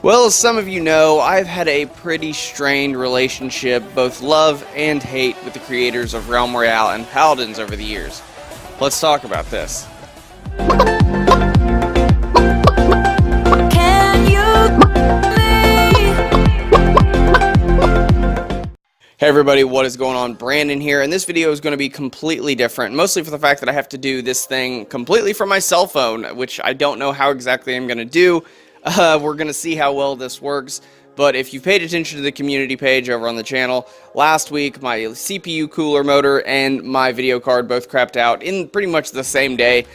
Well, as some of you know, I've had a pretty strained relationship, both love and hate, with the creators of Realm Royale and Paladins over the years. Let's talk about this. Hey everybody, what is going on? Brandon here, and this video is going to be completely different, mostly for the fact that I have to do this thing completely from my cell phone, which I don't know how exactly I'm going to do. We're going to see how well this works, but if you've paid attention to the community page over on the channel, last week my CPU cooler motor and my video card both crapped out in pretty much the same day,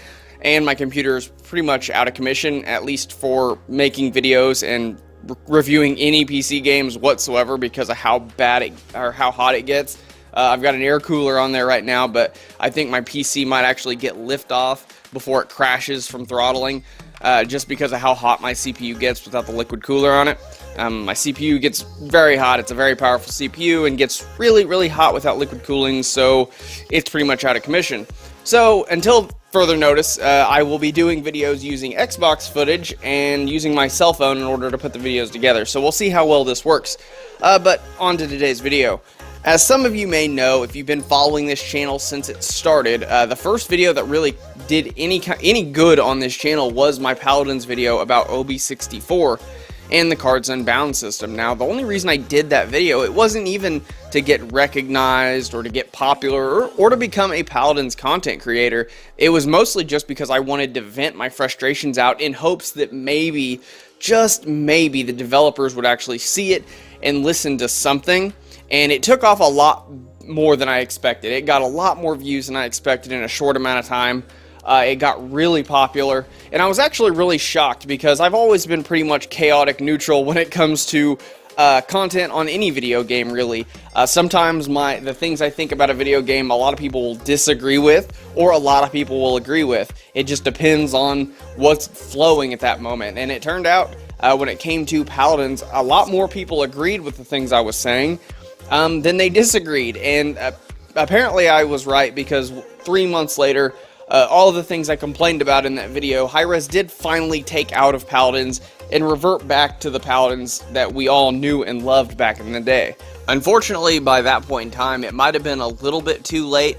and my computer is pretty much out of commission, at least for making videos and reviewing any PC games whatsoever because of how bad it, or how hot it gets. I've got an air cooler on there right now, but I think my PC might actually get lift off before it crashes from throttling, just because of how hot my CPU gets without the liquid cooler on it. My CPU gets very hot. It's a very powerful CPU and gets really hot without liquid cooling, so it's pretty much out of commission. So until further notice, I will be doing videos using Xbox footage and using my cell phone in order to put the videos together. So we'll see how well this works. But on to today's video. As some of you may know, if you've been following this channel since it started, the first video that really did any good on this channel was my Paladins video about OB64 and the Cards Unbound system. Now, the only reason I did that video, it wasn't even to get recognized or to get popular or to become a Paladins content creator. It was mostly just because I wanted to vent my frustrations out in hopes that maybe, just maybe, the developers would actually see it and listen to something. And it took off a lot more than I expected. It got a lot more views than I expected in a short amount of time. It got really popular, and I was actually really shocked because I've always been pretty much chaotic neutral when it comes to content on any video game, really. Sometimes the things I think about a video game, a lot of people will disagree with, or a lot of people will agree with. It just depends on what's flowing at that moment, and it turned out when it came to Paladins, a lot more people agreed with the things I was saying than they disagreed, and apparently I was right because 3 months later, all of the things I complained about in that video, hi-rez did finally take out of Paladins and revert back to the Paladins that we all knew and loved back in the day. Unfortunately, by that point in time, it might have been a little bit too late.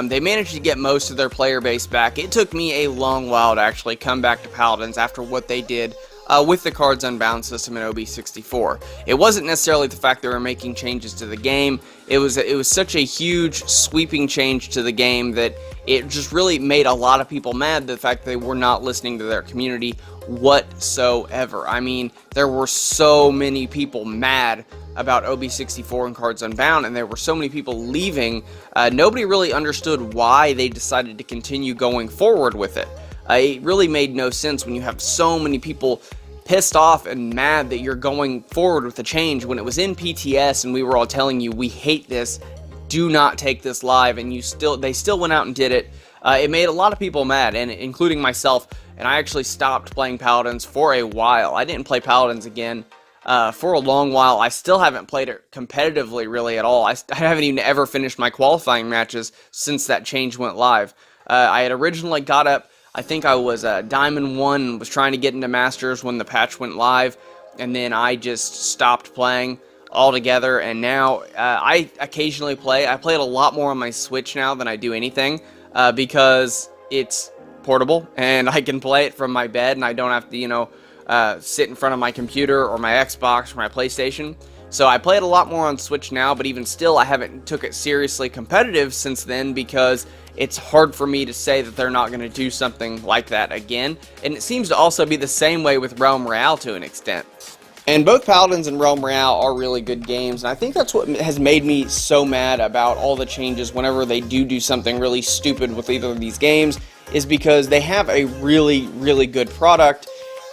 They managed to get most of their player base back. It took me a long while to actually come back to Paladins after what they did with the Cards Unbound system in OB64. It wasn't necessarily the fact they were making changes to the game. It was such a huge sweeping change to the game that it just really made a lot of people mad, the fact that they were not listening to their community whatsoever. I mean, there were so many people mad about OB64 and Cards Unbound, and there were so many people leaving. Nobody really understood why they decided to continue going forward with it. It really made no sense when you have so many people pissed off and mad that you're going forward with the change when it was in PTS and we were all telling you we hate this, do not take this live, and they still went out and did it. It made a lot of people mad, and including myself, and I actually stopped playing Paladins for a while. I didn't play Paladins again for a long while. I still haven't played it competitively really at all. I haven't even ever finished my qualifying matches since that change went live. I had originally got up, I think I was Diamond 1 and was trying to get into Masters when the patch went live, and then I just stopped playing altogether, and now I occasionally play. I play it a lot more on my Switch now than I do anything because it's portable and I can play it from my bed and I don't have to, sit in front of my computer or my Xbox or my PlayStation. So I play it a lot more on Switch now, but even still I haven't took it seriously competitive since then because it's hard for me to say that they're not going to do something like that again. And it seems to also be the same way with Realm Royale to an extent. And both Paladins and Realm Royale are really good games, and I think that's what has made me so mad about all the changes whenever they do something really stupid with either of these games, is because they have a really good product,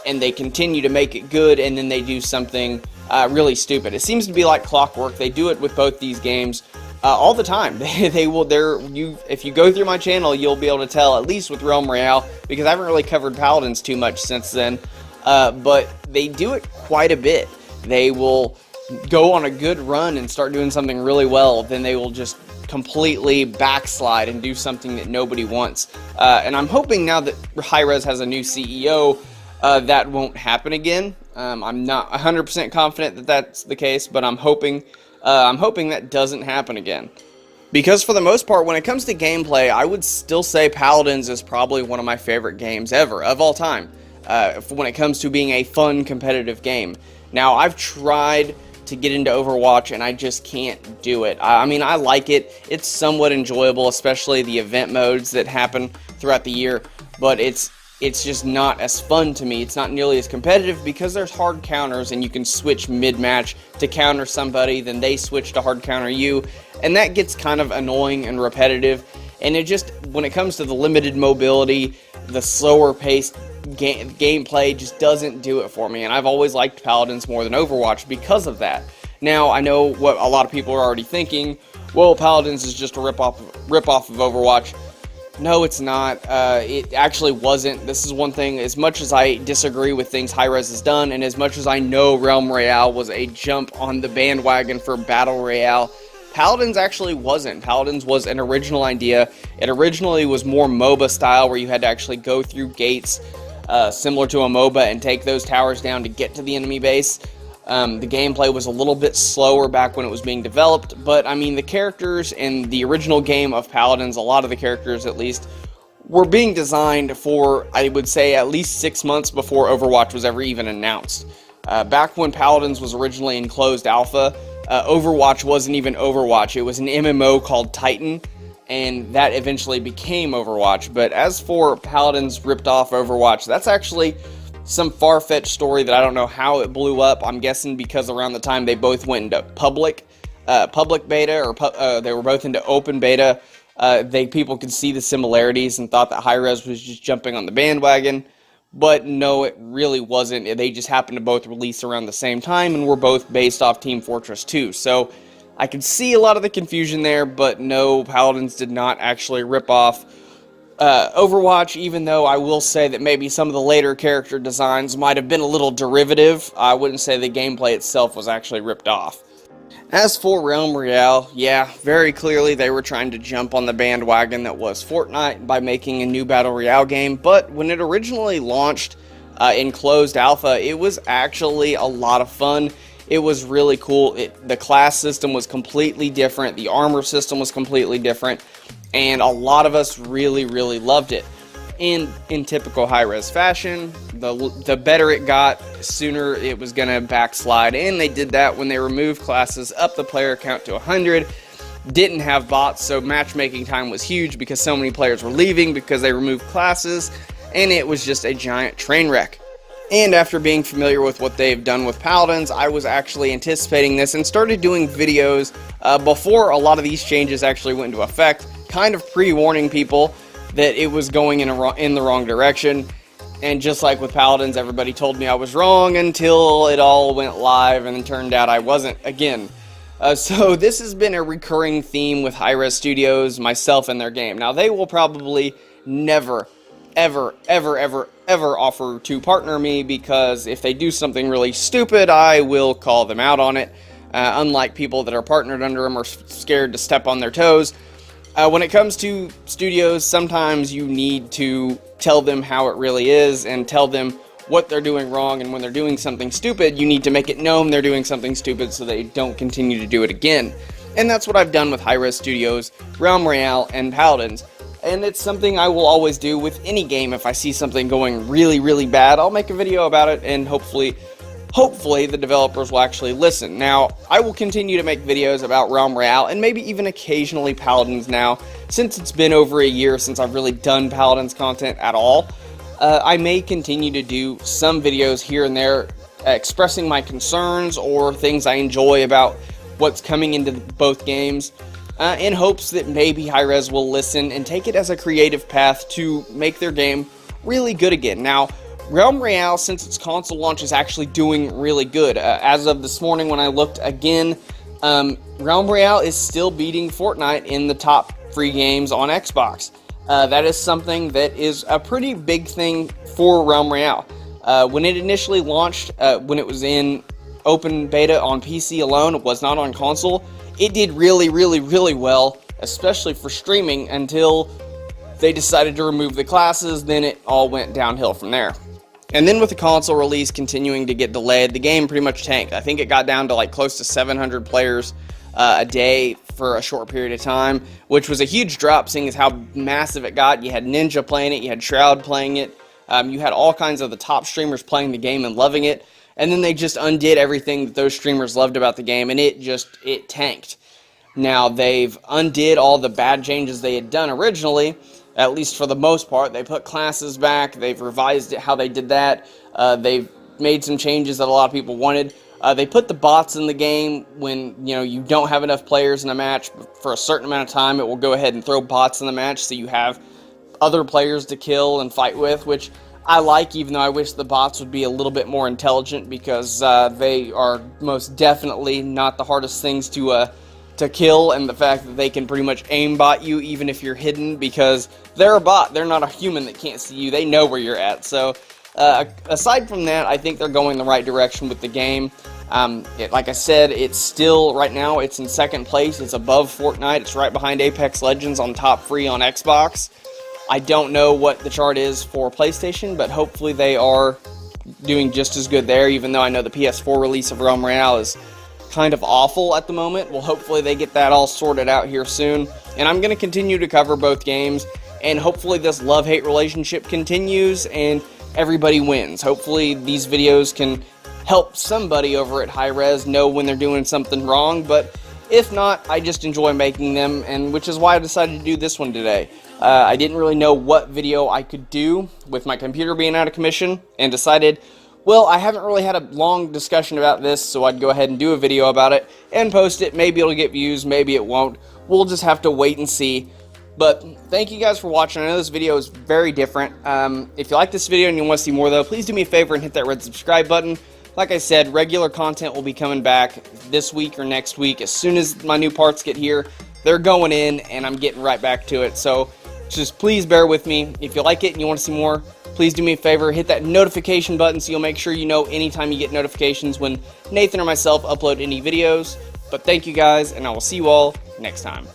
and they continue to make it good, and then they do something really stupid. It seems to be like clockwork. They do it with both these games all the time. If you go through my channel, you'll be able to tell, at least with Realm Royale, because I haven't really covered Paladins too much since then, but they do it quite a bit. They will go on a good run and start doing something really well, then they will just completely backslide and do something that nobody wants. And I'm hoping now that hi-rez has a new CEO, that won't happen again. I'm not 100% confident that that's the case, but I'm hoping that doesn't happen again. Because for the most part, when it comes to gameplay, I would still say Paladins is probably one of my favorite games ever, of all time, when it comes to being a fun, competitive game. Now, I've tried to get into Overwatch, and I just can't do it. I mean, I like it. It's somewhat enjoyable, especially the event modes that happen throughout the year, but it's just not as fun to me. It's not nearly as competitive because there's hard counters and you can switch mid-match to counter somebody, then they switch to hard counter you, and that gets kind of annoying and repetitive. And it just, when it comes to the limited mobility, the slower paced gameplay just doesn't do it for me, and I've always liked Paladins more than Overwatch because of that. Now, I know what a lot of people are already thinking, well, Paladins is just a rip-off of Overwatch. No, it's not. It actually wasn't. This is one thing, as much as I disagree with things hi-rez has done, and as much as I know Realm Royale was a jump on the bandwagon for Battle Royale, Paladins actually wasn't. Paladins was an original idea. It originally was more MOBA style, where you had to actually go through gates similar to a MOBA and take those towers down to get to the enemy base. The gameplay was a little bit slower back when it was being developed, but I mean, the characters in the original game of Paladins, a lot of the characters at least, were being designed for, I would say, at least 6 months before Overwatch was ever even announced. Back when Paladins was originally in closed alpha, Overwatch wasn't even Overwatch. It was an MMO called Titan, and that eventually became Overwatch. But as for Paladins ripped off Overwatch, that's actually some far-fetched story that I don't know how it blew up. I'm guessing because around the time they both went into public beta, or they were both into open beta, people could see the similarities and thought that hi-rez was just jumping on the bandwagon. But no, it really wasn't. They just happened to both release around the same time and were both based off Team Fortress 2. So I could see a lot of the confusion there, but no, Paladins did not actually rip off Overwatch, even though I will say that maybe some of the later character designs might have been a little derivative. I wouldn't say the gameplay itself was actually ripped off. As for Realm Royale, yeah, very clearly they were trying to jump on the bandwagon that was Fortnite by making a new Battle Royale game, but when it originally launched in closed alpha, it was actually a lot of fun. It was really cool. The class system was completely different, the armor system was completely different, and a lot of us really, really loved it. And in typical hi-rez fashion, the better it got, sooner it was going to backslide, and they did that when they removed classes, up the player count to 100, didn't have bots, so matchmaking time was huge because so many players were leaving because they removed classes, and it was just a giant train wreck. And after being familiar with what they've done with Paladins, I was actually anticipating this and started doing videos before a lot of these changes actually went into effect, kind of pre-warning people that it was going in the wrong direction. And just like with Paladins, everybody told me I was wrong until it all went live, and it turned out I wasn't again. So this has been a recurring theme with hi-rez Studios, myself, and their game. Now, they will probably never, ever offer to partner me, because if they do something really stupid, I will call them out on it. Unlike people that are partnered under them or scared to step on their toes. When it comes to studios, sometimes you need to tell them how it really is and tell them what they're doing wrong, and when they're doing something stupid, you need to make it known they're doing something stupid so they don't continue to do it again. And that's what I've done with hi-rez Studios, Realm Royale, and Paladins. And it's something I will always do with any game. If I see something going really, really bad, I'll make a video about it, and hopefully the developers will actually listen. Now, I will continue to make videos about Realm Royale, and maybe even occasionally Paladins now, since it's been over a year since I've really done Paladins content at all. I may continue to do some videos here and there expressing my concerns or things I enjoy about what's coming into both games, in hopes that maybe hi-rez will listen and take it as a creative path to make their game really good again. Now, Realm Royale, since its console launch, is actually doing really good. As of this morning when I looked again, Realm Royale is still beating Fortnite in the top free games on Xbox. That is something that is a pretty big thing for Realm Royale. When it initially launched, when it was in open beta on PC alone, it was not on console, it did really, really, really well, especially for streaming, until they decided to remove the classes. Then it all went downhill from there. And then with the console release continuing to get delayed, the game pretty much tanked. I think it got down to like close to 700 players a day for a short period of time, which was a huge drop seeing as how massive it got. You had Ninja playing it, you had Shroud playing it, you had all kinds of the top streamers playing the game and loving it, and then they just undid everything that those streamers loved about the game, and it tanked. Now, they've undid all the bad changes they had done originally, at least for the most part. They put classes back, they've revised it, how they did that, they've made some changes that a lot of people wanted. They put the bots in the game when, you don't have enough players in a match for a certain amount of time. It will go ahead and throw bots in the match so you have other players to kill and fight with, which I like, even though I wish the bots would be a little bit more intelligent, because they are most definitely not the hardest things to kill, and the fact that they can pretty much aimbot you even if you're hidden, because they're a bot. They're not a human that can't see you. They know where you're at. So aside from that, I think they're going the right direction with the game. Like I said, it's still, right now, it's in second place. It's above Fortnite. It's right behind Apex Legends on top free on Xbox. I don't know what the chart is for PlayStation, but hopefully they are doing just as good there, even though I know the PS4 release of Realm Royale is kind of awful at the moment. Well, hopefully they get that all sorted out here soon. And I'm going to continue to cover both games, and hopefully this love-hate relationship continues and everybody wins. Hopefully these videos can help somebody over at hi-rez know when they're doing something wrong, but if not, I just enjoy making them, and which is why I decided to do this one today. I didn't really know what video I could do with my computer being out of commission, and decided, well, I haven't really had a long discussion about this, so I'd go ahead and do a video about it and post it. Maybe it'll get views, maybe it won't. We'll just have to wait and see. But thank you guys for watching. I know this video is very different. If you like this video and you want to see more, though, please do me a favor and hit that red subscribe button. Like I said, regular content will be coming back this week or next week. As soon as my new parts get here, they're going in, and I'm getting right back to it. So just please bear with me. If you like it and you want to see more, please do me a favor, hit that notification button so you'll make sure you know anytime you get notifications when Nathan or myself upload any videos. But thank you guys, and I will see you all next time.